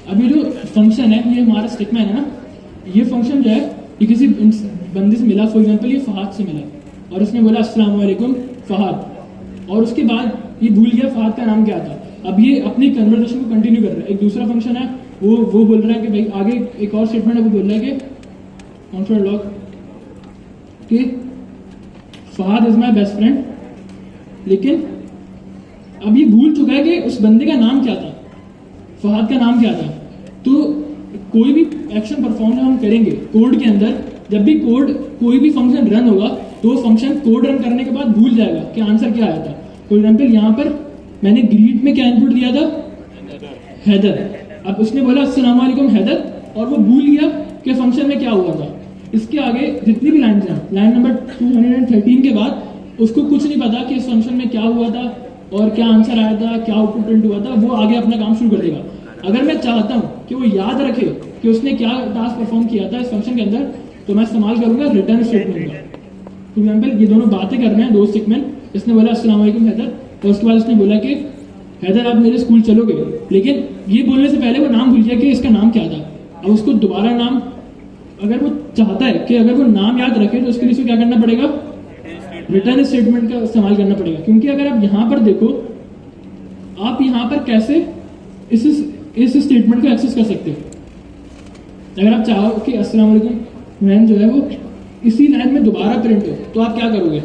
अभी जो फंक्शन है ये हमारा स्टिकमैन है ना, ये फंक्शन जो है ये किसी बंदे से मिला, फॉर एग्जाम्पल ये फहाद से मिला और उसने बोला अस्सलाम वालेकुम फहाद, और उसके बाद ये भूल गया फहाद का नाम क्या था। अब ये अपनी कन्वर्सेशन को कंटिन्यू कर रहा है। एक दूसरा फंक्शन है वो बोल रहा है कि भाई आगे एक और स्टेटमेंट है, वो बोल रहा है कि कॉन्फ्रेंस लॉग कि Fahad is my best friend, लेकिन अब ये भूल चुका है कि उस बंदे का नाम क्या था, फहाद का नाम क्या था। तो कोई भी एक्शन परफॉर्म हम करेंगे कोड के अंदर, जब भी कोई भी फंक्शन रन होगा तो वो फंक्शन कोड रन करने के बाद भूल जाएगा कि आंसर क्या आया था। फॉर एग्जाम्पल यहाँ पर मैंने ग्रीट में क्या इनपुट दिया था, हैदर। अब उसने बोला अस्सलाम वालेकुम हैदर और वो भूल गया कि फंक्शन में क्या हुआ था। इसके आगे जितनी भी लाइन हैं, लाइन नंबर 213 के बाद उसको कुछ नहीं पता कि इस फंक्शन में क्या हुआ था और क्या आंसर आया था, क्या आउटपुट प्रिंट हुआ था। वो आगे अपना काम शुरू कर देगा। अगर मैं चाहता हूँ कि वो याद रखे कि उसने क्या टास्क परफॉर्म किया था इस फंक्शन के अंदर, तो मैं इस्तेमाल करूंगा रिटर्न स्टेटमेंट का। फॉर एग्जाम्पल ये दोनों बातें कर रहे हैं, दो स्टेटमेंट। इसने बोला अस्सलाम वालेकुम हैदर और उसके बाद उसने बोला कि हैदर आप मेरे स्कूल चलोगे, लेकिन ये बोलने से पहले वो नाम भूल गया कि इसका नाम क्या था। अब उसको दोबारा नाम, अगर वो चाहता है कि अगर वो नाम याद रखे तो उसके लिए क्या करना पड़ेगा, रिटर्न स्टेटमेंट का इस्तेमाल करना पड़ेगा। क्योंकि अगर आप यहाँ पर देखो, आप यहाँ पर कैसे इस स्टेटमेंट को एक्सेस कर सकते हो। अगर आप चाहो कि अस्सलाम वालेकुम मैन जो है वो इसी लाइन में दोबारा प्रिंट हो, तो आप क्या करोगे,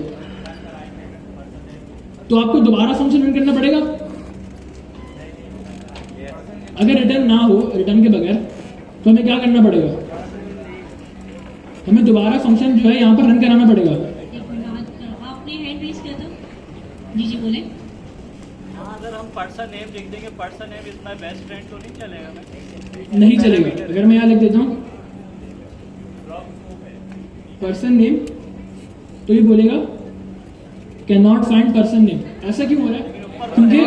तो आपको दोबारा फंक्शन रन करना पड़ेगा। अगर रिटर्न ना हो, रिटर्न के बगैर, तो हमें क्या करना पड़ेगा, हमें दोबारा फंक्शन जो है यहाँ पर रन कराना पड़ेगा। आपने हैंड रेज किया था, जी बोले। अगर हम पर्सन नेम लिख देंगे, person name is my best friend, तो नहीं चलेगा? नहीं चलेगा। अगर मैं यहाँ लिख देता हूँ पर्सन नेम, तो ये बोलेगा can not find person name. ऐसा क्यों हो रहा है? क्योंकि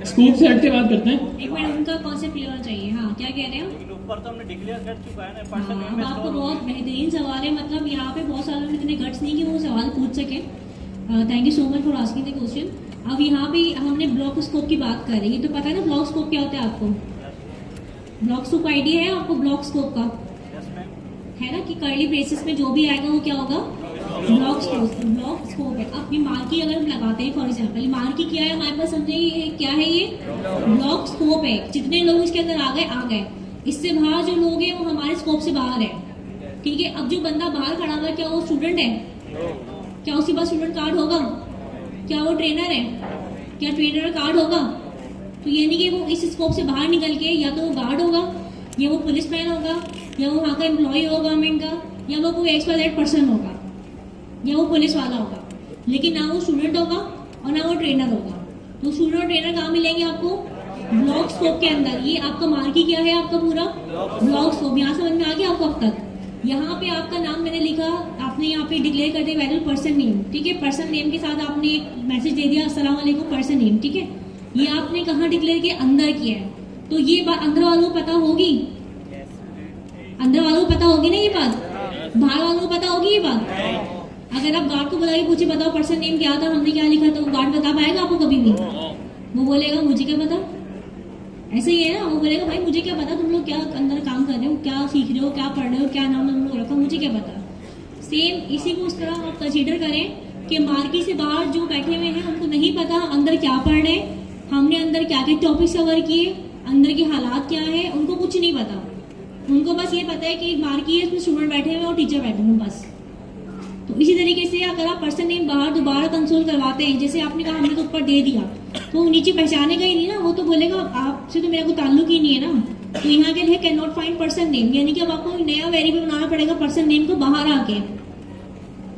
स्कोप से हट के बात करते हैं। एक मिनट, उनका कॉन्सेप्ट क्लियर होना चाहिए। हाँ, क्या कह रहे हैं? लेकिन ऊपर तो हमने डिक्लेयर कर चुका है ना पर्सन नेम में। आपको बहुत बेहतरीन सवाल है, मतलब यहाँ पे बहुत सारे लोग इतने गट्स नहीं कि वो सवाल पूछ सके। Thank you so much for asking the question. अब यहाँ पे हमने ब्लॉक स्कोप की बात कर रही है, तो पता है ना ब्लॉक स्कोप क्या होता है आपको? ब्लॉक स्कोप आइडिया है आपको ब्लॉक स्कोप का? है ना कि कर्ली ब्रेसेस में जो भी आएगा वो क्या होगा, ब्लॉक स्कोप है। अब ये मार्की अगर हम लगाते हैं, फॉर एग्जांपल मार्की क्या है हमारे पास, समझे ये क्या है, ये ब्लॉक स्कोप है। जितने लोग इसके अंदर आ गए। इससे बाहर जो लोग हैं वो हमारे स्कोप से बाहर है, ठीक है। अब जो बंदा बाहर खड़ा हुआ है, क्या वो स्टूडेंट है? क्या उसके पास स्टूडेंट कार्ड होगा? क्या वो ट्रेनर है? क्या ट्रेनर कार्ड होगा? तो ये नहीं कि वो इस स्कोप से बाहर निकल के या तो वो गार्ड होगा, या वो पुलिस मैन होगा, या वो वहाँ का एम्प्लॉय होगा गवर्नमेंट का, या वो कोई XYZ पर्सन होगा, या वो पुलिस वाला होगा। लेकिन ना वो स्टूडेंट होगा और ना वो ट्रेनर होगा। तो स्टूडेंट और ट्रेनर कहाँ मिलेंगे आपको? ब्लॉक स्कोप के अंदर। ये आपका मार्की क्या है, आपका पूरा ब्लॉक स्कोप। यहाँ समझ में आ गया आपको अब तक? यहाँ पे आपका नाम मैंने लिखा, आपने यहाँ पे डिक्लेयर कर दिया वैल्यू पर्सन नेम, ठीक है। पर्सन नेम के साथ आपने एक मैसेज दे दिया अस्सलाम वालेकुम पर्सन नेम, ठीक है। ये आपने कहाँ डिक्लेयर किया? अंदर किया है। तो ये बात अंदर वालों को पता होगी? अंदर वालों को पता होगी ना ये बात? बाहर वालों को पता होगी ये बात? अगर आप गार्ड को बुला के पूछे बताओ पर्सन नेम क्या था, हमने क्या लिखा, तो गार्ड बता पाएगा आपको? कभी भी वो बोलेगा मुझे क्या पता। ऐसे ही है ना, वो बोलेगा भाई मुझे क्या पता तुम लोग क्या अंदर काम कर रहे हो, क्या सीख रहे हो, क्या पढ़ रहे हो, क्या नाम तुम लोग रखा, मुझे क्या पता। सेम इसी को उस तरह आप कंसीडर करें कि मार्की से बाहर जो बैठे हुए हैं उनको नहीं पता अंदर क्या पढ़ रहे हैं, हमने अंदर क्या क्या टॉपिक कवर किए, अंदर के हालात क्या है, उनको कुछ नहीं पता। उनको बस ये पता है कि मार्की है, उसमें स्टूडेंट बैठे हुए और टीचर बैठे हुए बस। तो इसी तरीके से अगर आप पर्सन नेम बाहर दोबारा कंसोल करवाते हैं, जैसे आपने कहा हमने तो ऊपर दे दिया, तो वो नीचे पहचानेगा ही नहीं ना, वो तो बोलेगा आपसे तो मेरा कोई ताल्लुक ही नहीं है ना। तो यहाँ के लिए can not find person name, यानी कि अब आपको नया वेरिएबल बनाना पड़ेगा पर्सन नेम को बाहर आके,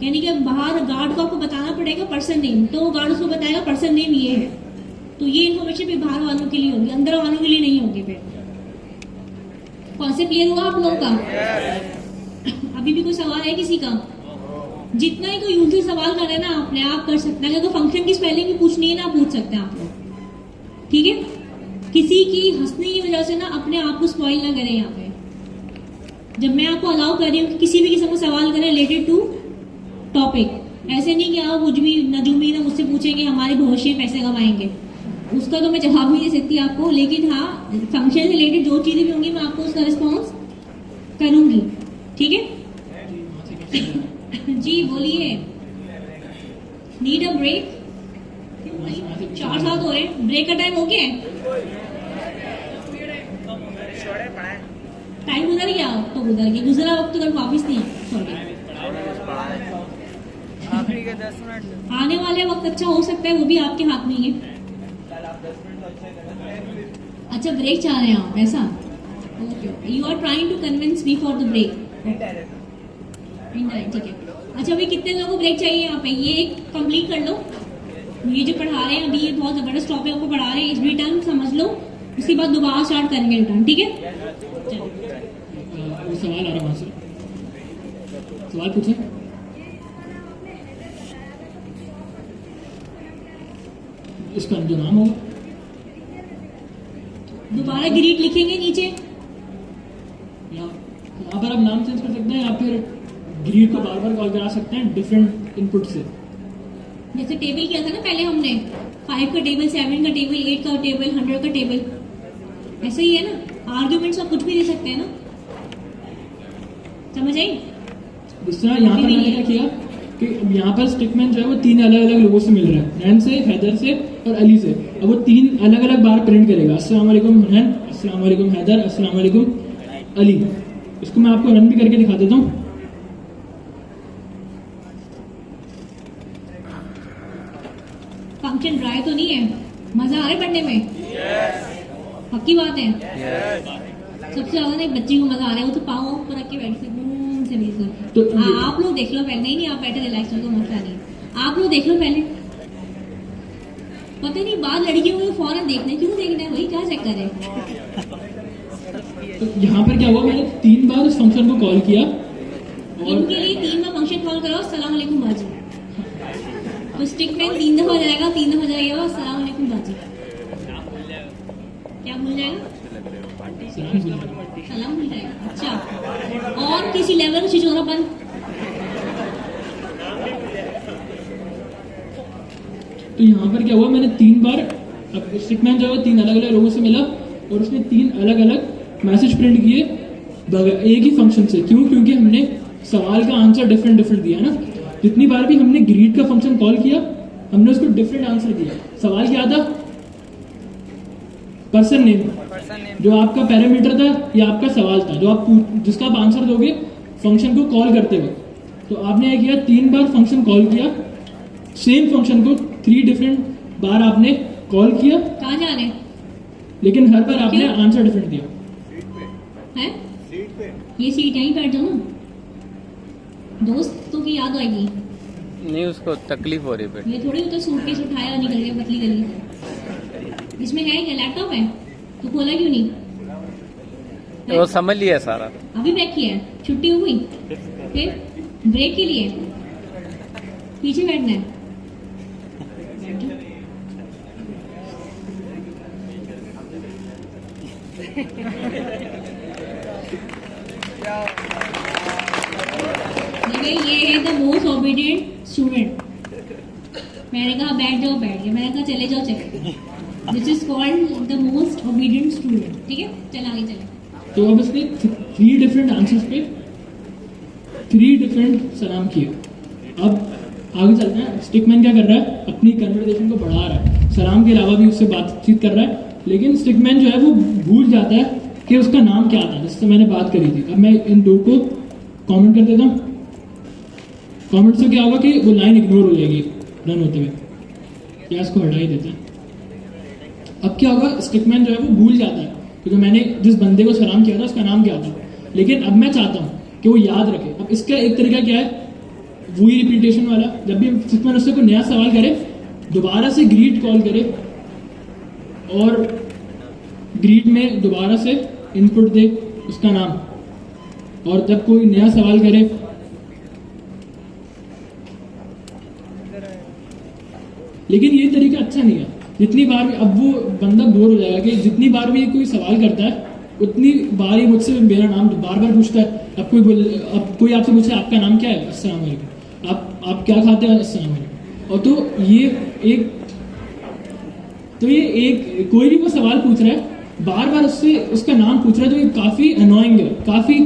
यानी कि बाहर गार्ड को आपको बताना पड़ेगा पर्सन नेम, तो वो गार्ड उसको बताएगा पर्सन नेम ये है। तो ये इन्फॉर्मेशन भी बाहर वालों के लिए होगी, अंदर वालों के लिए नहीं होगी। फिर कॉन्सेप्ट क्लियर हुआ आप लोगों का? अभी भी कोई सवाल है किसी का? जितना ही कोई यूजली सवाल कर रहे हैं ना अपने आप कर सकते हैं। अगर तो फंक्शन की स्पेलिंग भी पूछनी है ना पूछ सकते हैं आप लोग, ठीक है। किसी की हंसने की वजह से ना अपने आप को स्पॉइल ना करें। यहाँ पे जब मैं आपको अलाउ कर रही हूँ कि किसी भी किस्म का सवाल करें रिलेटेड टू टॉपिक, ऐसे नहीं कि आप कुछ भी नजूमी ना मुझसे पूछेंगे हमारे भविष्य में पैसे कमाएंगे, उसका तो मैं जवाब नहीं दे सकती आपको, लेकिन हाँ फंक्शन से रिलेटेड जो चीजें भी होंगी मैं आपको उसका रिस्पॉन्स करूंगी, ठीक है? जी बोलिए। Need a break? 4 साल हो रहे हैं, ब्रेक का टाइम हो गया है? टाइम गुजर गया, तो गुजर गया, गुजरा वक्त तो कभी वापिस नहीं है। सॉरी, आखिरी के 10 मिनट आने वाले वक्त अच्छा हो सकता है, वो भी आपके हाथ में ही है। अच्छा ब्रेक चाह रहे हैं आप, ऐसा? Okay, you are trying to convince me for the break. Indirect, ठीक है। अच्छा अभी कितने लोगों को ब्रेक चाहिए यहाँ पे? ये एक कंप्लीट कर लो, ये जो पढ़ा रहे हैं अभी, ये बहुत जबरदस्त टॉपिक आपको पढ़ा रहे हैं, इस रिटर्न समझ लो, उसके बाद दोबारा स्टार्ट करेंगे रिटर्न, ठीक है? वो सवाल आ रहा है वहाँ से, सवाल पूछे। इसका जो नाम होगा दोबारा ग्रीट लिखेंगे नीचे, यहाँ पर आप नाम चेंज कर सकते हैं या फिर ग्रीड को बार बार कॉल करा सकते हैं डिफरेंट इनपुट से। जैसे टेबल किया था ना पहले हमने, 5 का टेबल, 7 का टेबल, 8 का टेबल, 100 का टेबल, ऐसा ही है ना। आर्ग्यूमेंट्स आप कुछ भी दे सकते हैं ना, समझ आई? जिस तरह यहाँ पर मैंने क्या किया कि अब यहाँ पर स्टिकमैन जो है वो 3 अलग अलग लोगों से मिल रहा है, रैन से, हैदर से और अली से। अब वो 3 अलग अलग बार प्रिंट करेगा, अस्सलाम वालेकुम रैन, अस्सलाम वालेकुम हैदर, अस्सलाम वालेकुम अली। इसको मैं आपको रन भी करके दिखा देता हूँ। फंक्शन ड्राई तो नहीं है? मजा आ रहा है पढ़ने में? पक्की बात है? सबसे ज्यादा ना एक बच्ची को मजा आ रहा है, वो तो पाँव ऊपर रख के बैठी से बिल्कुल। तो आप लोग देख लो पहले। नहीं आप बैठे रिलैक्स हो, कोई मसला नहीं, आप लोग देख लो पहले। पता नहीं बात लड़कियों को फौरन देखना, क्यों देखना है भाई, क्या चक्कर है? तो यहाँ पर क्या हुआ, मैंने 3 बार उस फंक्शन को कॉल किया और इनके लिए 3 बार फंक्शन कॉल करो, अस्सलाम वालेकुम बाजी। तो स्टिकमैन 3 दफा जाएगा, 3 दफा जाएगा, अस्सलाम वालेकुम बाजी। क्या भूल जाएगा? सलाम भूल गया। सलाम भूल जाएगा। अच्छा, और किसी लेवल का छिछोरापन? तो यहाँ पर क्या हुआ, मैंने 3 बार, अब स्टिकमैन जो है 3 अलग अलग लोगों से मिला और उसने 3 अलग अलग मैसेज प्रिंट किए एक ही फंक्शन से। क्यों? क्योंकि हमने सवाल का आंसर डिफरेंट डिफरेंट दिया ना। जितनी बार भी हमने ग्रीड का फंक्शन कॉल किया, हमने उसको डिफरेंट आंसर दिया। सवाल क्या था? पर्सन नेम, जो आपका पैरामीटर था या आपका सवाल था, जो आप जिसका आप आंसर दोगे फंक्शन को कॉल करते वक्त। तो आपने क्या किया, 3 बार फंक्शन कॉल किया, सेम फंक्शन को 3 डिफरेंट बार आपने कॉल किया। कहाँ जा रहे हैं? लेकिन हर बार आपने आंसर डिफरेंट दिया। है? ये सीट यहीं बैठ जाओ ना, दोस्तों की याद आएगी। नहीं, उसको तकलीफ हो रही है। ये थोड़ी होता सूटकेस उठाया निकल गया पतली गली से। इसमें है क्या? लैपटॉप है तो खोला क्यों नहीं? वो समझ लिया सारा। अभी ब्रेक किया है, छुट्टी हो गई, फिर ब्रेक के लिए पीछे बैठना है। ये है द मोस्ट ओबीडियंट स्टूडेंट। मैंने कहा बैठ जाओ, बैठ गया। मैंने कहा चले जाओ, चले गए। This is called the most obedient student. ठीक है, चल आगे चले। तो अब इसने 3 डिफरेंट आंसर्स पे 3 डिफरेंट सलाम किए। अब आगे चलते हैं। स्टिकमैन क्या कर रहा है, अपनी कन्वर्सेशन को बढ़ा रहा है, सलाम के अलावा भी उससे बातचीत कर रहा है। लेकिन स्टिकमैन जो है वो भूल जाता है कि उसका नाम क्या था जिससे मैंने बात करी थी। अब मैं इन 2 को कमेंट कर देता हूँ। कमेंट से क्या होगा कि वो लाइन इग्नोर हो जाएगी रन होते हुए, या इसको हटा ही देते हैं। अब क्या होगा, स्टिकमैन जो है वो भूल जाता है क्योंकि मैंने जिस बंदे को सलाम किया था उसका नाम क्या था। लेकिन अब मैं चाहता हूँ कि वो याद रखे। अब इसका एक तरीका क्या है, वही रिपीटेशन वाला। जब भी स्टिकमैन उससे कोई नया सवाल करे, दोबारा से ग्रीट कॉल करे और ग्रीट में दोबारा से इनपुट दे उसका नाम। और जब कोई नया सवाल करे, लेकिन ये तरीका अच्छा नहीं है। जितनी बार भी, अब वो बंदा बोर हो जाएगा कि जितनी बार भी कोई सवाल करता है उतनी बार ही मुझसे मेरा नाम बार बार पूछता है। अब कोई आपसे पूछे आपका नाम क्या है, अस्सलाम वालेकुम। आप क्या खाते हैं, अस्सलाम वालेकुम। और तो ये एक तो ये एक कोई भी वो सवाल पूछ रहा है, बार बार उससे उसका नाम पूछ रहा है, तो ये काफ़ी अनोइंग है, काफ़ी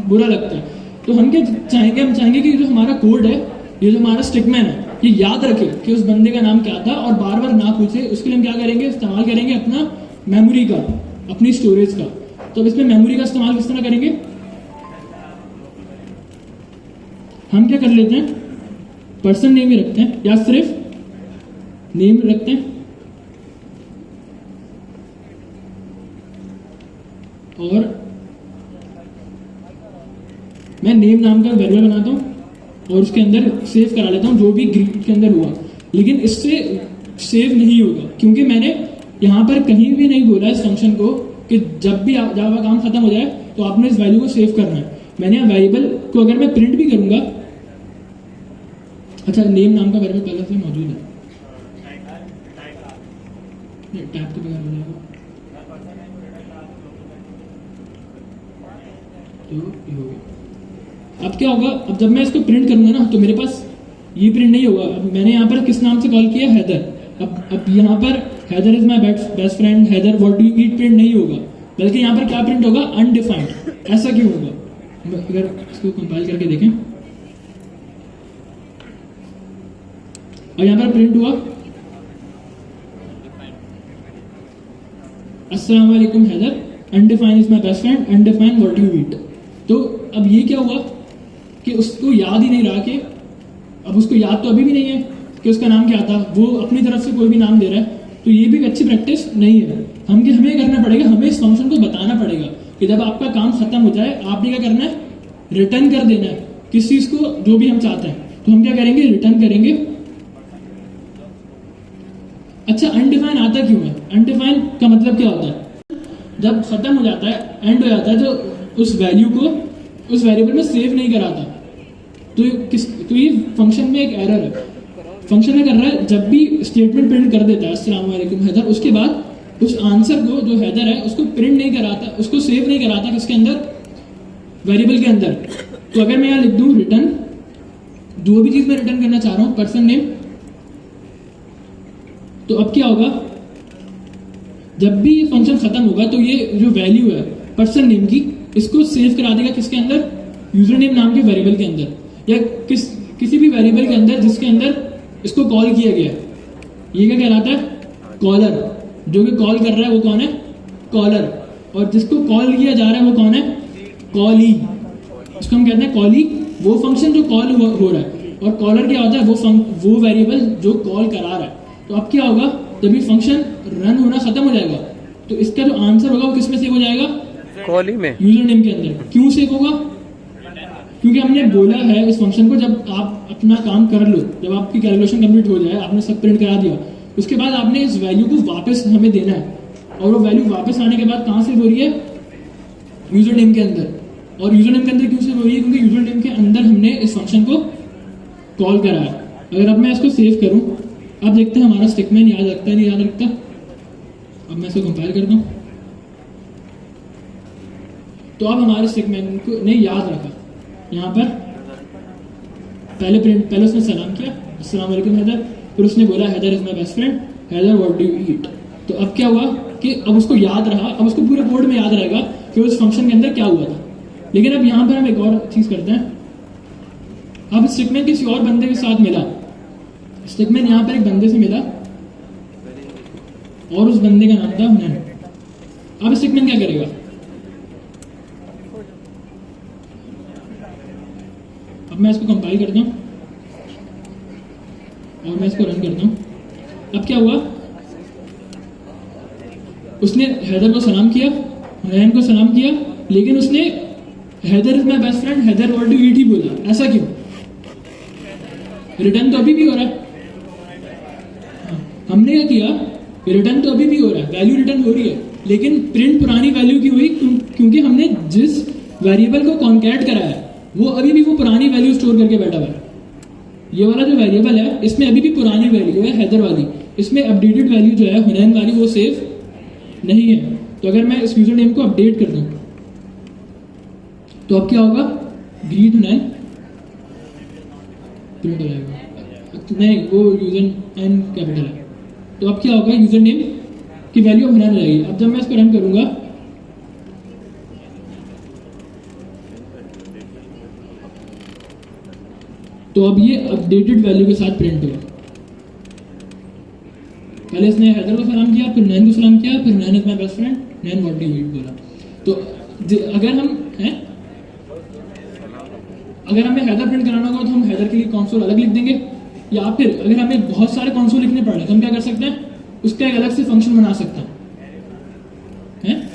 बुरा लगता है। तो हम क्या चाहेंगे, हम चाहेंगे कि जो हमारा कोड है, ये जो हमारा स्टिकमैन है, ये याद रखे कि उस बंदे का नाम क्या था और बार बार ना पूछे। उसके लिए हम क्या करेंगे, इस्तेमाल करेंगे अपना मेमोरी का, अपनी स्टोरेज का। तो अब इसमें मेमोरी का इस्तेमाल किस तरह करेंगे, हम क्या कर लेते हैं, पर्सन नेम ही रखते हैं या सिर्फ नेम रखते हैं, और मैं नेम नाम का वेरिएबल बनाता हूं और उसके अंदर सेव करा लेता हूं जो भी ग्रीट के अंदर हुआ। लेकिन इससे सेव नहीं होगा, क्योंकि मैंने यहां पर कहीं भी नहीं बोला इस फंक्शन को कि जब भी जावा काम खत्म हो जाए तो आपने इस वैल्यू को सेव करना है। मैंने यहाँ वेरिएबल को अगर मैं प्रिंट भी करूंगा, अच्छा नेम नाम का वेरिएबल पहले से मौजूद है, टैब के बगैर हो जाएगा, तो ये हो गया। अब क्या होगा, अब जब मैं इसको प्रिंट करूंगा ना, तो मेरे पास ये प्रिंट नहीं होगा। अब मैंने यहाँ पर किस नाम से कॉल किया, हैदर। अब यहाँ पर Haider is my best friend, Haider what do you eat print नहीं होगा, बल्कि यहाँ पर क्या प्रिंट होगा, अनडिफाइंड। ऐसा क्यों होगा, अगर इसको कंपाइल करके देखें, और यहाँ पर प्रिंट हुआ अस्सलाम वालेकुम Haider, undefined is my best friend, undefined what do you eat. तो अब ये क्या हुआ कि उसको याद ही नहीं रहा कि, अब उसको याद तो अभी भी नहीं है कि उसका नाम क्या था, वो अपनी तरफ से कोई भी नाम दे रहा है। तो ये भी एक अच्छी प्रैक्टिस नहीं है। हमें करना पड़ेगा, हमें इस फंक्शन को बताना पड़ेगा कि जब आपका काम खत्म हो जाए आपने क्या करना है, रिटर्न कर देना है किस चीज को, जो भी हम चाहते हैं। तो हम क्या करेंगे, रिटर्न करेंगे। अच्छा अनडिफाइन आता क्यों है, अनडिफाइन का मतलब क्या होता है, जब खत्म हो जाता है, एंड हो जाता है, तो उस वैल्यू को उस वेरिएबल में सेव नहीं कराता। तो ये फंक्शन में एक एरर है। फंक्शन में कर रहा है, जब भी स्टेटमेंट प्रिंट कर देता है अस्सलाम वालेकुम हैदर, उसके बाद उस आंसर को जो हैदर है उसको प्रिंट नहीं कराता, उसको सेव नहीं कराता किसके अंदर, वेरिएबल के अंदर। तो अगर मैं यहाँ लिख दूं रिटर्न, जो भी चीज मैं रिटर्न करना चाह रहा हूं, पर्सन नेम, तो अब क्या होगा, जब भी ये फंक्शन खत्म होगा तो ये जो वैल्यू है पर्सन नेम की, इसको सेव करा देगा किसके अंदर, यूजर नेम नाम के वेरिएबल के अंदर, या किसी भी वेरिएबल के अंदर जिसके अंदर इसको कॉल किया गया। ये क्या कहलाता है, कॉलर। जो कि कॉल कर रहा है वो कौन है, कॉलर, और जिसको कॉल किया जा रहा है वो कौन है, कॉली। इसको हम कहते हैं कॉली, वो फंक्शन जो कॉल हो रहा है, और कॉलर क्या होता है, वो वेरिएबल जो कॉल करा रहा है। तो अब क्या होगा, जब ये फंक्शन रन होना खत्म हो जाएगा तो इसका जो आंसर होगा वो किस में सेव हो जाएगा, कॉली में, यूजर नेम के अंदर। क्यों सेव होगा, क्योंकि हमने बोला है इस फंक्शन को, जब आप अपना काम कर लो, जब आपकी कैलकुलेशन कंप्लीट हो जाए, आपने सब प्रिंट करा दिया, उसके बाद आपने इस वैल्यू को वापस हमें देना है, और वो वैल्यू वापस आने के बाद कहाँ से हो रही है, यूजर नेम के अंदर। और यूजर नेम के अंदर क्यों से हो रही है, क्योंकि यूजर नेम के अंदर हमने इस फंक्शन को कॉल करा है। अगर अब मैं इसको सेव करूं, अब देखते हैं हमारा स्टेटमेंट याद रखता है नहीं याद रखता। अब मैं इसको कंपाइल करता हूं, तो अब हमारे स्टेटमेंट को नहीं याद रखा। यहाँ पर पहले उसने सलाम किया, अस्सलाम वालेकुम हैदर, फिर उसने बोला Haider is my best friend, Haider what do you eat. तो अब क्या हुआ कि अब उसको याद रहा, अब उसको पूरे कोड में याद रहेगा कि उस फंक्शन के अंदर क्या हुआ था। लेकिन अब यहाँ पर हम एक और चीज करते हैं, अब स्टेटमेंट किसी और बंदे के साथ मिला, स्टेटमेंट यहाँ पर एक बंदे से मिला और उस बंदे का नाम था हुनैन। अब स्टेटमेंट क्या करेगा, अब मैं इसको कंपाइल करता हूँ और मैं इसको रन करता हूँ। अब क्या हुआ, उसने हैदर को सलाम किया, हुनैन को सलाम किया, लेकिन उसने Haider is my best friend, Haider what do you eat ही बोला। ऐसा क्यों, रिटर्न तो अभी भी हो रहा है। हमने क्या किया, रिटर्न तो अभी भी हो रहा है, वैल्यू रिटर्न हो रही है, लेकिन प्रिंट पुरानी वैल्यू की हुई क्योंकि हमने जिस वेरिएबल को कॉन्कैट करा है वो अभी भी वो पुरानी वैल्यू स्टोर करके बैठा हुआ है। ये वाला जो वेरिएबल है इसमें अभी भी पुरानी वैल्यू है हैदर वाली, इसमें अपडेटेड वैल्यू जो है हुनैन वाली वो सेव नहीं है। तो अगर मैं इस यूजर नेम को अपडेट कर दूं तो अब क्या होगा, ग्रीट हुनैन प्रिंट हो जाएगा। नहीं, वो यूजर एन कैपिटल है, तो अब क्या होगा, यूजर नेम की वैल्यू हनान रहेगी। अब जब मैं इसको रन करूंगा तो अब ये अपडेटेड वैल्यू के साथ प्रिंट होगा। पहले इसने हैदर को सलाम किया, फिर नैन को सलाम किया, फिर Nain is my best friend, Nain what do you बोला। तो अगर हमें हैदर प्रिंट कराना होगा तो हम हैदर के लिए कॉन्सोल अलग लिख देंगे, या फिर अगर हमें बहुत सारे कॉन्सोल लिखने पड़ रहे हैं तो हम क्या कर सकते हैं, उसका एक अलग से फंक्शन बना सकते हैं,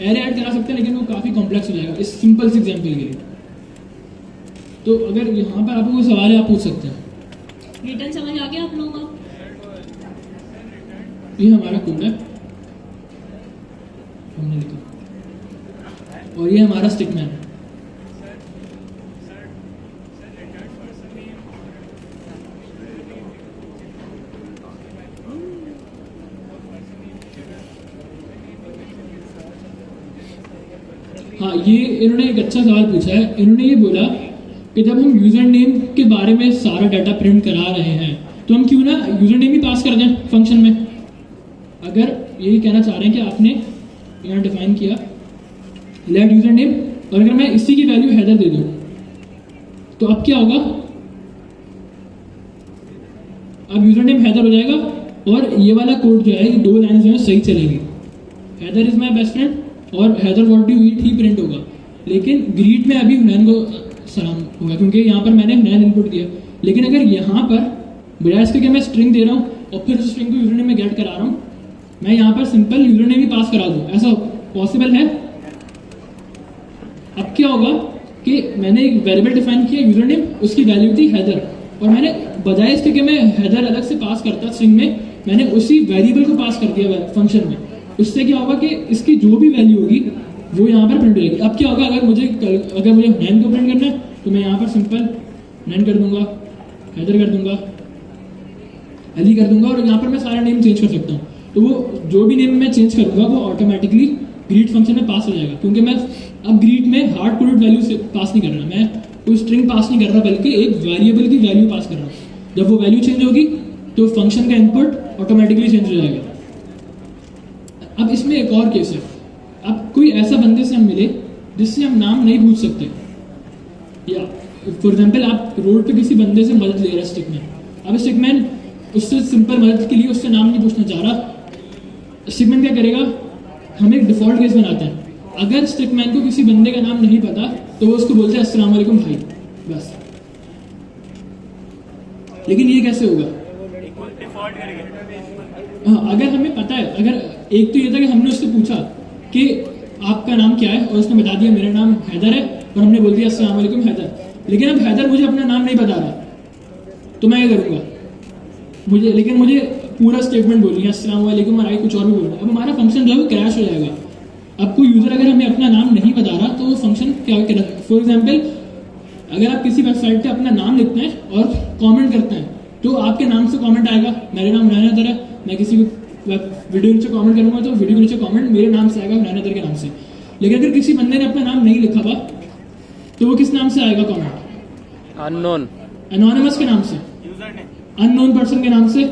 एरे ऐड करा सकते हैं, लेकिन वो काफी कॉम्प्लेक्स हो जाएगा इस सिंपल से एग्जांपल के लिए। तो अगर यहाँ पर आपको कोई सवाल है आप पूछ सकते हैं। रिटर्न समझ आ गया आप लोगों को? ये हमारा कोड है, हमने लिखा, और ये हमारा स्टिकमैन है। हाँ, ये इन्होंने एक अच्छा सवाल पूछा है। इन्होंने ये बोला कि जब हम यूजर नेम के बारे में सारा डाटा प्रिंट करा रहे हैं तो हम क्यों ना यूजर नेम ही पास कर दें फंक्शन में। अगर यही कहना चाह रहे हैं कि आपने यहाँ डिफाइन किया लेट यूजर नेम, और अगर मैं इसी की वैल्यू हैदर दे दूं तो अब क्या होगा, अब यूजर नेम हैदर हो जाएगा और ये वाला कोड जो है, ये 2 लाइन जो है सही चलेगी। Haider is my best friend और Haider what do you eat ही प्रिंट होगा, लेकिन ग्रीट में अभी हुनैन को सलाम होगा क्योंकि यहाँ पर मैंने हुनैन इनपुट दिया। लेकिन अगर यहाँ पर बजाय इसके कि मैं स्ट्रिंग दे रहा हूँ और फिर उस स्ट्रिंग को यूजर नेम में गेट करा रहा हूँ, मैं यहाँ पर सिंपल यूजर नेम ही पास करा दूँ, ऐसा पॉसिबल है। अब क्या होगा कि मैंने एक वेरिएबल डिफाइन किया यूजर नेम, उसकी वैल्यू थी हैदर, और मैंने बजाय इसके कि मैं हैदर अलग से पास करता स्ट्रिंग में, मैंने उसी वेरिएबल को पास कर दिया फंक्शन में। उससे क्या होगा कि इसकी जो भी वैल्यू होगी वो यहाँ पर प्रिंट होगी। अब क्या होगा, अगर मुझे नैन को प्रिंट करना है तो मैं यहाँ पर सिंपल नैन कर दूंगा, हैदर कर दूंगा, अली कर दूंगा, और यहाँ पर मैं सारा नेम चेंज कर सकता हूँ। तो वो जो भी नेम मैं चेंज करूंगा वो ऑटोमेटिकली ग्रीट फंक्शन में पास हो जाएगा, क्योंकि मैं अब ग्रीट में हार्ड कोडेड वैल्यू से पास नहीं कर रहा, मैं कोई स्ट्रिंग पास नहीं कर रहा, बल्कि एक वेरिएबल की वैल्यू पास कर रहा हूँ। जब वो वैल्यू चेंज होगी तो फंक्शन का इनपुट ऑटोमेटिकली चेंज हो जाएगा। अब इसमें एक और केस है, अब कोई ऐसा बंदे से हम मिले जिससे हम नाम नहीं पूछ सकते, या फॉर एग्जाम्पल आप रोड पे किसी बंदे से मदद ले रहे हैं स्टिकमैन, अब स्टिकमैन उससे सिंपल मदद के लिए उससे नाम नहीं पूछना चाह रहा, स्टिकमैन क्या करेगा, हम एक डिफॉल्ट केस बनाते हैं। अगर स्टिकमैन को किसी बंदे का नाम नहीं पता तो वो उसको बोलते हैं अस्सलाम वालेकुम भाई, बस। लेकिन ये कैसे होगा, हाँ, अगर हमें पता है, अगर एक तो ये था कि हमने उससे पूछा कि आपका नाम क्या है और उसने बता दिया मेरा नाम हैदर है और हमने बोल दिया अस्सलाम वालेकुम हैदर, लेकिन अब हैदर मुझे अपना नाम नहीं बता रहा तो मैं क्या करूँगा, मुझे पूरा स्टेटमेंट बोलनी है अस्सलाम वालेकुम और आई कुछ और भी बोलना है। अब हमारा फंक्शन जो है वो क्रैश हो जाएगा। अब कोई यूजर अगर हमें अपना नाम नहीं बता रहा तो वो फंक्शन क्या करेगा। फॉर एग्जाम्पल अगर आप किसी वेबसाइट पे अपना नाम लिखते हैं और कमेंट करते हैं तो आपके नाम से कमेंट आएगा मेरा नाम नैनादर है, मैं किसी वीडियो नीचे कमेंट करूंगा तो वीडियो के नीचे कमेंट मेरे नाम से आएगा, नैनादर के नाम से। लेकिन अगर किसी बंदे ने अपना नाम नहीं लिखा हुआ तो वो किस नाम से आएगा कमेंट, अननोन, एनोनिमस के नाम से, अननोन पर्सन के नाम से।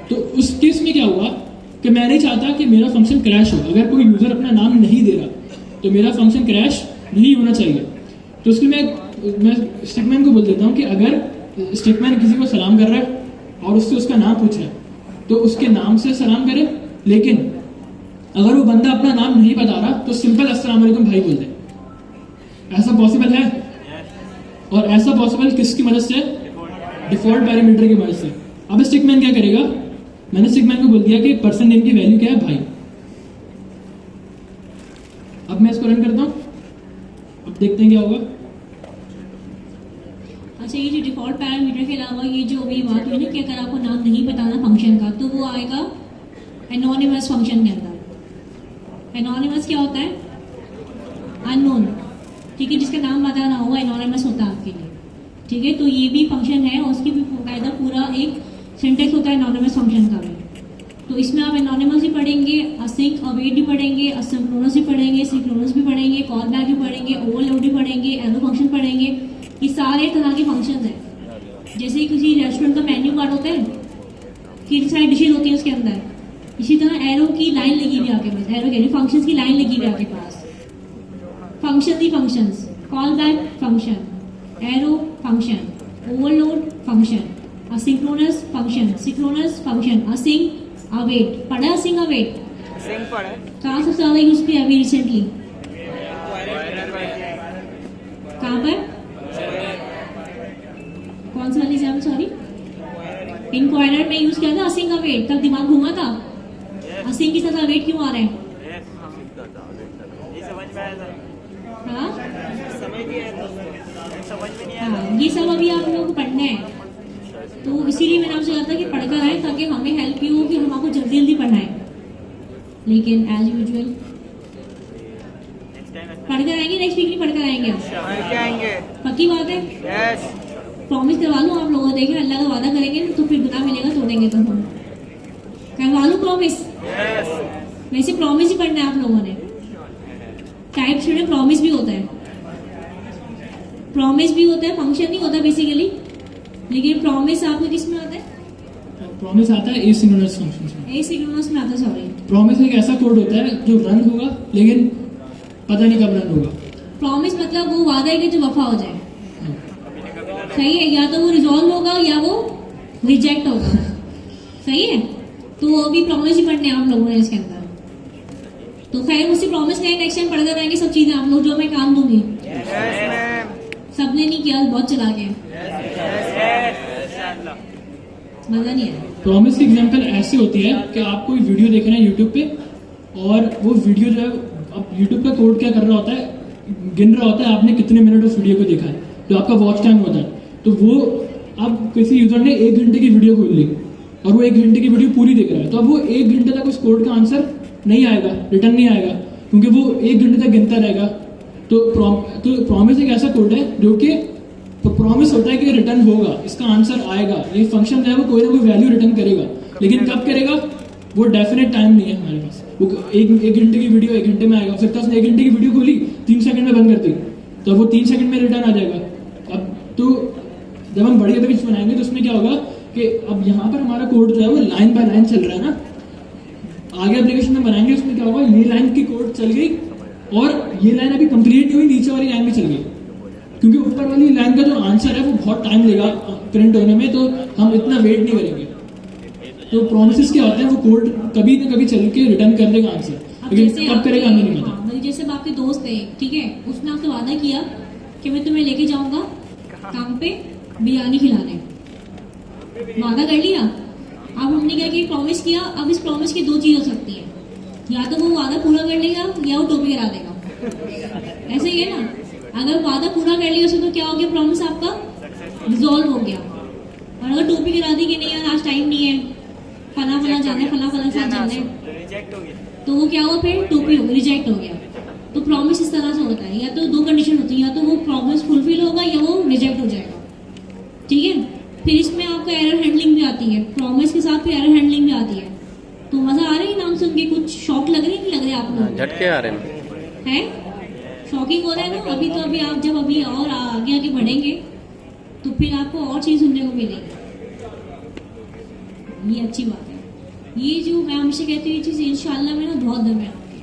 तो उस केस में क्या हुआ कि मैं नहीं चाहता कि मेरा फंक्शन क्रैश हो। अगर कोई यूजर अपना नाम नहीं दे रहा तो मेरा फंक्शन क्रैश नहीं होना चाहिए। तो उसके लिए मैं स्टिकमैन को बोल देता हूँ कि अगर स्टिकमैन किसी को सलाम कर रहा है और उससे उसका नाम पूछ रहा है तो उसके नाम से सलाम करे, लेकिन अगर वो बंदा अपना नाम नहीं बता रहा तो सिंपल अस्सलाम वालेकुम भाई बोल दे। ऐसा पॉसिबल है, और ऐसा पॉसिबल किसकी मदद से, डिफॉल्ट पैरामीटर की मदद से। अब स्टिकमैन क्या करेगा, मैंने स्टिकमैन को बोल दिया कि पर्सन नेम की वैल्यू क्या है भाई। अब मैं इसको रन करता हूँ, अब देखते हैं क्या होगा। अच्छा, ये जो डिफॉल्ट पैरामीटर के अलावा ये जो अभी बात हुई ना कि अगर आपको नाम नहीं बताना फंक्शन का तो वो आएगा एनोनिमस फंक्शन के अंदर। एनोनिमस क्या होता है, अननोन, ठीक है, जिसका नाम पता ना हुआ एनोनिमस होता है आपके लिए, ठीक है। तो ये भी फंक्शन है और उसकी भी कायदा पूरा एक सिंटेक्स होता है एनोनिमस फंक्शन का भी। तो इसमें आप एनोनिमस भी पढ़ेंगे, असिंक अवेट भी पढ़ेंगे, असिंक्रोनस भी पढ़ेंगे, सिंक्रोनस भी पढ़ेंगे, कॉल बैक भी पढ़ेंगे, ओवरलोड भी पढ़ेंगे, एरो फंक्शन पढ़ेंगे। ये सारे तरह के फंक्शंस हैं। जैसे किसी रेस्टोरेंट का मेन्यू कार्ड होता है कितनी सारी डिशेज होती है उसके अंदर। इसी तरह एरो की लाइन लगी हुई है आपके पास, एरो के फंक्शंस की लाइन लगी हुई है आपके पास। फंक्शन ही functions, callback function, arrow function, overload function, asynchronous function, synchronous function, async await. पढ़ा असिंक अवेट? सिंग पड़ा है। कहाँ सबसे ज्यादा यूज किया अभी रिसेंटली? कहाँ पर? कौन सा वाली एग्जाम? सॉरी, इंक्वायरर में यूज किया था असिंक अवेट। तब दिमाग घूमा था असिंक की साथ अवेट क्यों आ रहे हैं? हाँ? हाँ, ये सब अभी आप लोगों को पढ़ना है, तो इसीलिए मैंने आपसे कहा था कि पढ़कर आए ताकि हमें हेल्प भी हो कि हम आपको जल्दी जल्दी पढ़ाएं। लेकिन एज यूजुअल पढ़कर आएंगे, नेक्स्ट वीक नहीं पढ़कर आएंगे आप? पक्की बात है? यस। प्रॉमिस करवा लूँ आप लोगों को, देखें अल्लाह का वादा करेंगे तो फिर गुनाह मिलेगा, तोड़ेंगे तो हम। करवा लूँ प्रॉमिस? वैसे प्रॉमिस ही पढ़ना है आप लोगों ने। टाइप शीट में प्रॉमिस भी होता है, प्रॉमिस भी होता है, फंक्शन नहीं होता बेसिकली। लेकिन प्रॉमिस आपको किस में आता है? प्रॉमिस आता है एसिंक्रोनस फंक्शंस में। एसिंक्रोनस में आता है, सॉरी। प्रॉमिस एक ऐसा कोड होता है जो रन होगा लेकिन पता नहीं कब रन होगा। प्रॉमिस मतलब वो वादा है कि जो वफा हो जाए, सही है? या तो वो रिजॉल्व होगा या वो रिजेक्ट होगा, सही है? तो वो भी प्रॉमिस ही पढ़ने हैं आप लोगों ने इसके अंदर। तो खैर मुझसे प्रॉमिस करें, नेक्स्ट टाइम पढ़कर आएंगे सब चीजें आप लोग, जो मैं काम दूंगी। सबने नहीं किया, बहुत चला गया, मजा नहीं आया। प्रॉमिस की एग्जांपल ऐसी होती है कि आप कोई वीडियो देख रहे हैं यूट्यूब पे, और वो वीडियो जो है, अब यूट्यूब का कोड क्या कर रहा होता है, गिन रहा होता है आपने कितने मिनट उस वीडियो को देखा है, जो आपका वॉच टाइम होता है। तो वो अब किसी यूजर ने 1 घंटे की वीडियो खोल ली और वो 1 घंटे की वीडियो पूरी देख रहा है, तो अब वो 1 घंटे तक उस कोड का आंसर नहीं आएगा, रिटर्न नहीं आएगा, क्योंकि वो 1 घंटे तक गिनता रहेगा। तो प्रॉमिस एक ऐसा कोड है जो कि प्रॉमिस होता है कि रिटर्न होगा, इसका आंसर आएगा, ये फंक्शन जो है वो कोई ना कोई वैल्यू रिटर्न करेगा, लेकिन कब करेगा वो डेफिनेट टाइम नहीं है हमारे पास। वो एक घंटे की वीडियो 1 घंटे में आएगा, फिर तो उसने 1 घंटे की वीडियो खोली 3 सेकंड में बंद कर दी, तो वो 3 सेकंड में रिटर्न आ जाएगा। अब तो जब हम बड़ी एप्लीकेशन बनाएंगे तो उसमें क्या होगा कि अब यहाँ पर हमारा कोड जो है वो लाइन बाय लाइन चल रहा है ना, आगे एप्लीकेशन में बनाएंगे उसमें क्या होगा, ये लाइन की कोड चल गई और ये लाइन अभी कंप्लीट नहीं हुई, नीचे वाली लाइन भी चल गई, क्योंकि ऊपर वाली लाइन का जो आंसर है वो बहुत टाइम लेगा प्रिंट होने में, तो हम इतना वेट नहीं करेंगे। तो प्रोमिसेस क्या होते हैं, वो कोड कभी न कभी चल के रिटर्न कर देगा आंसर, लेकिन कब करेगा हमें नहीं पता। जैसे अब आपके दोस्त है, ठीक है, उसने आपसे वादा किया कि मैं तुम्हें लेके जाऊंगा काम पे बिरयानी खिलाने, वादा कर लिया। अब हमने क्या कि प्रॉमिस किया, अब इस प्रॉमिस की 2 चीज हो सकती है, या तो वो वादा पूरा कर लेगा या वो टोपी करा देगा, ऐसे ही है ना। अगर वादा पूरा कर लिया उससे तो क्या हो गया, प्रॉमिस आपका रिजॉल्व हो गया। और अगर टोपी गिरा दी कि नहीं यार आज टाइम नहीं है, फला फला जाना है, फला फला साथ जाना है, तो वो क्या हुआ, फिर टोपी हो गई, रिजेक्ट हो गया। तो प्रॉमिस इस तरह से होता है, या तो 2 कंडीशन होती है, या तो वो प्रॉमिस फुलफिल होगा या वो रिजेक्ट हो जाएगा, ठीक है। फिर इसमें आपको एरर हैंडलिंग भी आती है, प्रॉमिस के साथ फिर एरर हैंडलिंग भी आती है। तो मजा आ रहा है नाम सुन के, कुछ शौक लग रही नहीं लग रहे आप लोग? झटके आ रहे हैं, शॉकिंग हो रहा है ना। अभी तो अभी आप जब अभी और आगे आगे बढ़ेंगे तो फिर आपको और चीज सुनने को मिलेगी, ये अच्छी बात है। ये जो मैं हमेशा कहती हूँ ये चीज इंशाल्लाह में ना बहुत दम है आपके।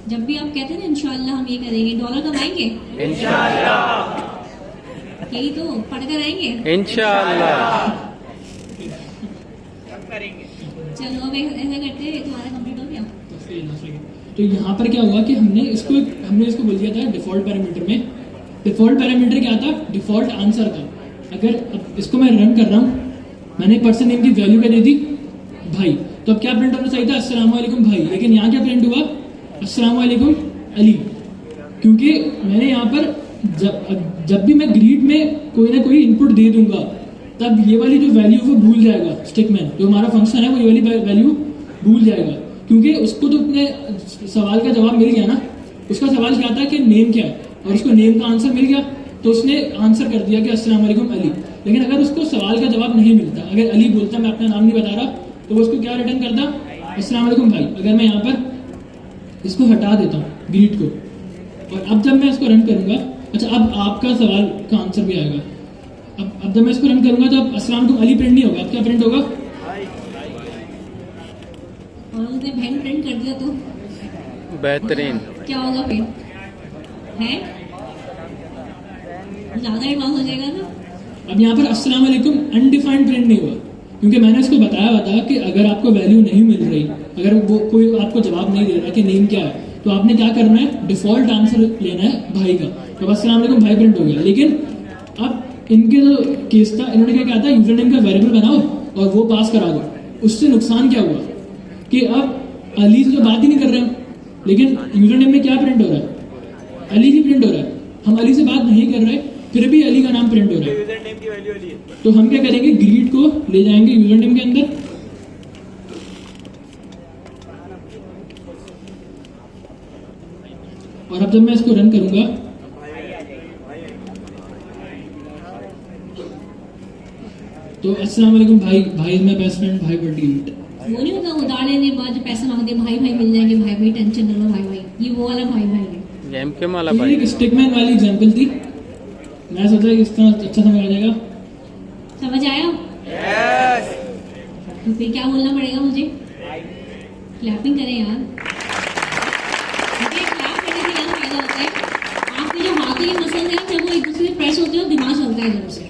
जब भी आप कहते हैं ना इंशाल्लाह हम ये करेंगे, डॉलर कमाएंगे इंशाल्लाह, यही तो पढ़कर आएंगे इंशाल्लाह। चलो अब ऐसा करते हैं, तुम्हारा कंप्लीट हो गया। तो यहाँ पर क्या हुआ कि हमने इसको बोल दिया था डिफॉल्ट पैरामीटर में। डिफॉल्ट पैरामीटर क्या था, डिफॉल्ट आंसर था। अगर अब इसको मैं रन कर रहा हूँ, मैंने पर्सन नेम की वैल्यू क्या दे दी, भाई, तो अब क्या प्रिंट होना चाहिए था, अस्सलाम वालेकुम भाई, लेकिन यहाँ क्या प्रिंट हुआ, अस्सलाम वालेकुम अली, क्योंकि मैंने यहाँ पर जब भी मैं ग्रीट में कोई ना कोई इनपुट दे दूंगा तब ये वाली जो वैल्यू वो भूल जाएगा, स्टिकमैन जो हमारा फंक्शन है वो ये वाली वैल्यू भूल जाएगा, क्योंकि उसको तो अपने सवाल का जवाब मिल गया ना। उसका सवाल क्या था कि नेम क्या है, और उसको नेम का आंसर मिल गया, तो उसने आंसर कर दिया कि अस्सलाम वालेकुम अली। लेकिन अगर उसको सवाल का जवाब नहीं मिलता, अगर अली बोलता मैं अपना नाम नहीं बता रहा, तो वो उसको क्या रिटर्न करता, अस्सलाम वालेकुम भाई। अगर मैं यहाँ पर इसको हटा देता हूँ ग्रीट को, और अब जब मैं इसको रन करूंगा, अच्छा अब आपका सवाल का आंसर भी आएगा। अब जब मैं इसको रन करूंगा तो अब अस्सलाम वालेकुम अली प्रिंट नहीं होगा, अब क्या प्रिंट होगा, उसने बहन प्रिंट कर दिया तो बेहतरीन। क्या होगा फिर? है ज्यादा एडवांस हो जाएगा ना। अब यहाँ पर अस्सलाम वालेकुम अनडिफाइंड प्रिंट नहीं हुआ, क्योंकि मैंने इसको बताया हुआ था कि अगर आपको वैल्यू नहीं मिल रही, अगर वो कोई आपको जवाब नहीं दे रहा कि नेम क्या है, तो आपने क्या करना है, डिफॉल्ट आंसर लेना है भाई का। तो अस्सलाम वालेकुम भाई प्रिंट हो गया। लेकिन अब इनके जो केस था, इन्होंने क्या कहा था, यूजर नेम का वेरिएबल बनाओ और वो पास करा दो। उससे नुकसान क्या हुआ कि अब अली से तो बात ही नहीं कर रहे हैं, लेकिन यूजर नेम में क्या प्रिंट हो रहा है, अली ही प्रिंट हो रहा है। हम अली से बात नहीं कर रहे, फिर भी अली का नाम प्रिंट हो रहा है। यूजर नेम की वैल्यू अली है। तो हम क्या करेंगे, ग्रीड को ले जाएंगे यूजर नेम के अंदर, और अब जब मैं इसको रन करूंगा तो अस्सलाम वालेकुम भाई, भाई इज माय बेस्ट फ्रेंड, भाई बट डिलीट। वो नहीं होता उधार लेने के बाद जो पैसे मांगते हैं, भाई भाई मिल जाएंगे, भाई भाई टेंशन न लो भाई भाई, ये वो वाला भाई भाई है। गेम के माला तो ये भाई। एक स्टिकमैन वाली एग्जांपल थी, मैं सोचा कि इस तरह अच्छा समझ आ जाएगा। समझ आया? यस। तो फिर क्या बोलना पड़ेगा मुझे? क्लैपिंग करें यार। देखिए, क्लैप करने से क्या फायदा होता है, आपके जो हाथ के मसल हैं जब वो एक दूसरे से प्रेस होते हैं और दिमाग चलता है जोर से।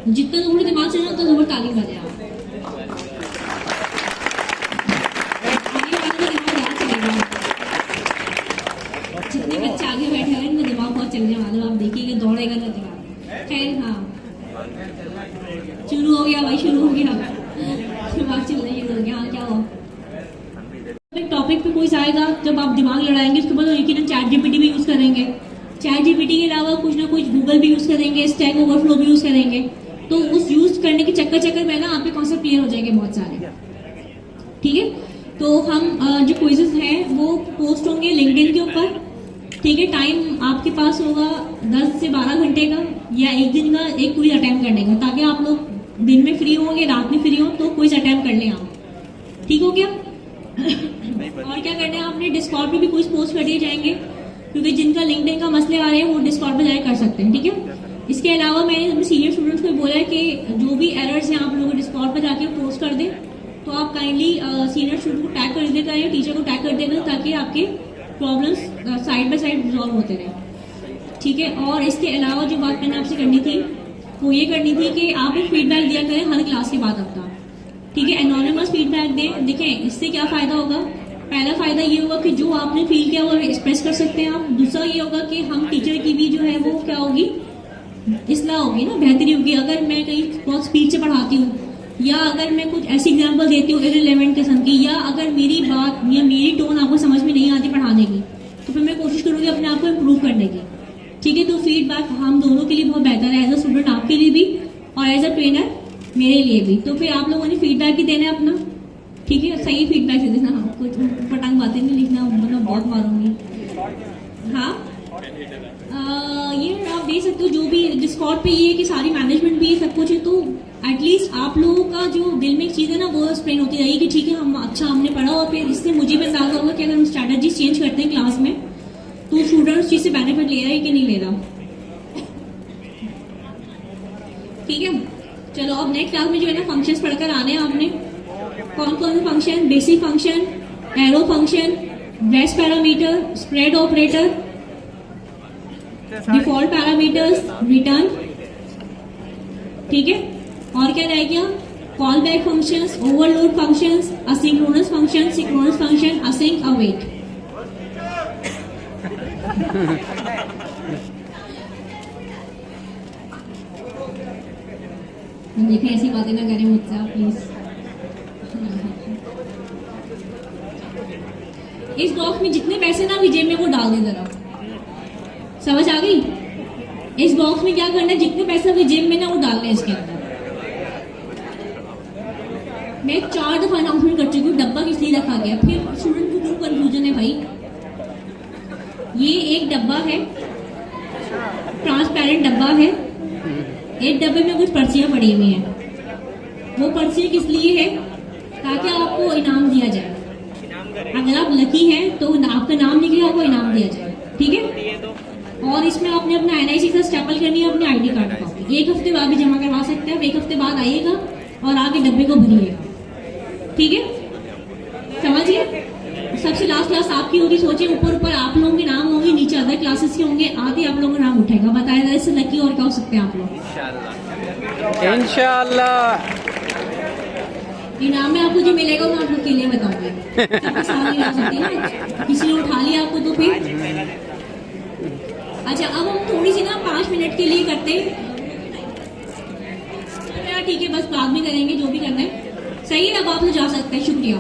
जितना जोर दिमाग चलना उतना जोर ताली बजाए आप। आगे वाले का दिमाग ज़्यादा चलेगा। जितने बच्चे आगे बैठे हैं उनका दिमाग बहुत चलने वाला है, आप देखिएगा दौड़ेगा ना दिमाग। खैर हाँ, शुरू हो गया भाई, शुरू हो गया, दिमाग चलना शुरू हो गया। हाँ क्या हुआ? एक टॉपिक पे कोई आएगा, जब आप दिमाग लड़ाएंगे उसके बाद यकीनन चैट जीपीटी भी यूज करेंगे। चैट जीपीटी के अलावा कुछ ना कुछ गूगल भी यूज करेंगे, स्टैक ओवरफ्लो भी यूज करेंगे। तो उस यूज करने के चक्कर में ना आपके कॉन्सेप्ट क्लियर हो जाएंगे बहुत सारे। ठीक है, तो हम जो क्विजेस हैं वो पोस्ट होंगे लिंक्डइन के ऊपर। ठीक है, टाइम आपके पास होगा 10 से 12 घंटे का या एक दिन का एक क्विज अटेम्प्ट करने का, ताकि आप लोग दिन में फ्री होंगे, रात में फ्री हो तो क्विज अटेम्प्ट कर लें आप। ठीक हो गया? और क्या करना है, आपने डिस्कॉर्ड पे भी कुछ पोस्ट कर दिए जाएंगे, क्योंकि जिनका लिंक्डइन का मसले आ रहे हैं वो डिस्कॉर्ड पे जाकर कर सकते हैं। ठीक है, इसके अलावा मैंने अपने सीनियर स्टूडेंट्स को बोला है कि जो भी एरर्स हैं आप लोग डिस्कॉर्ड पे जाके पोस्ट कर दें। तो आप काइंडली सीनियर स्टूडेंट को टैग कर देगा या टीचर को टैग कर देगा, ताकि आपके problems side by side resolve होते रहे। ठीक है, और इसके अलावा जो बात मैंने आपसे करनी थी वो ये करनी थी कि आप एक फीडबैक दिया करें हर क्लास के बाद अपना। ठीक है, एनोनिमस फीडबैक दें। देखें इससे क्या फायदा होगा, पहला फायदा ये होगा कि जो आपने फील किया वो एक्सप्रेस कर सकते हैं आप। दूसरा ये होगा कि हम टीचर की भी जो है वो क्या होगी, इस्लाह होगी ना, बेहतरी होगी। अगर मैं कहीं बहुत स्पीड से पढ़ाती हूँ या अगर मैं कुछ ऐसी एग्जाम्पल देती हूँ इररिलेवेंट किस्म की, या अगर मेरी बात या मेरी टोन आपको समझ में नहीं आती पढ़ाने की, तो फिर मैं कोशिश करूँगी अपने आप को इम्प्रूव करने की। ठीक है, तो फीडबैक हम दोनों के लिए बहुत बेहतर है, एज अ स्टूडेंट आपके लिए भी और एज अ ट्रेनर मेरे लिए भी। तो फिर आप लोगों ने फीडबैक भी देना है अपना। ठीक है, सही फीडबैक दे देना, कुछ पटांग बातें नहीं लिखना, मतलब बहुत मारूंगी। हाँ, ये आप देख सकते हो, जो भी डिस्कॉर्ड पे ये है कि सारी मैनेजमेंट भी ये सब कुछ है, तो एटलीस्ट आप लोगों का जो दिल में एक चीज़ है ना वो एक्सप्लेन होती रहेगी कि ठीक है हमने पढ़ा, और फिर इससे मुझे भी अंदाजा होगा कि अगर हम स्ट्रैटेजी चेंज करते हैं क्लास में तो स्टूडेंट चीज़ से बेनिफिट ले रहा है कि नहीं ले रहा। ठीक है, चलो अब नेक्स्ट क्लास में जो है ना फंक्शंस पढ़कर आने हैं आपने। कौन कौन से function? Basic function, arrow function, rest parameter, spread operator, default parameters, return. ठीक है, और क्या रह गया? Callback functions, overload functions, asynchronous function, synchronous function, async, await. देखें ऐसी बातें ना करें मुझसे आप प्लीज। इस बॉक्स में जितने पैसे ना जेब में वो डाल दें जरा, समझ आ गई? इस बॉक्स में क्या करना है, जितने पैसे आपकी जेब में ना वो डालने हैं इसके अंदर। मैं 4 दफा अनाउंसमेंट कर चुकी हूँ डब्बा किस लिए रखा गया, फिर स्टूडेंट को क्यों कंफ्यूजन है भाई। ये एक डब्बा है, ट्रांसपेरेंट डब्बा है, एक डब्बे में कुछ पर्चियां पड़ी हुई हैं। वो पर्चियां किस लिए है? ताकि आपको इनाम दिया जाए। अगर आप लकी हैं तो आपका नाम निकले, आपको इनाम दिया जाए। ठीक है, और इसमें आपने अपना NIC का स्टेपल करनी है, अपने ID कार्ड कॉपी। 1 हफ्ते बाद भी जमा करवा सकते हैं। 1 हफ्ते बाद आइएगा और आगे डब्बे को भरिएगा। ठीक है, समझ समझिए, सबसे लास्ट क्लास आपकी होगी, सोचिए ऊपर ऊपर आप लोगों के नाम होंगे, नीचे अदर क्लासेस के होंगे, आधे आप लोगों का नाम उठेगा। बताया था, इससे लकी और क्या हो सकते हैं आप लोग? इंशाल्लाह। इनाम में आपको जो मिलेगा वो मैं आप लोग के लिए बताऊंगी। सबके सामने ला सकती है ना, किसी ने उठा लिया आपको तो फिर। अच्छा, अब हम थोड़ी सी ना 5 मिनट के लिए करते हैं। ठीक है, बस बाद में करेंगे जो भी करना है। सही है, अब आप लोग जा सकते हैं। शुक्रिया।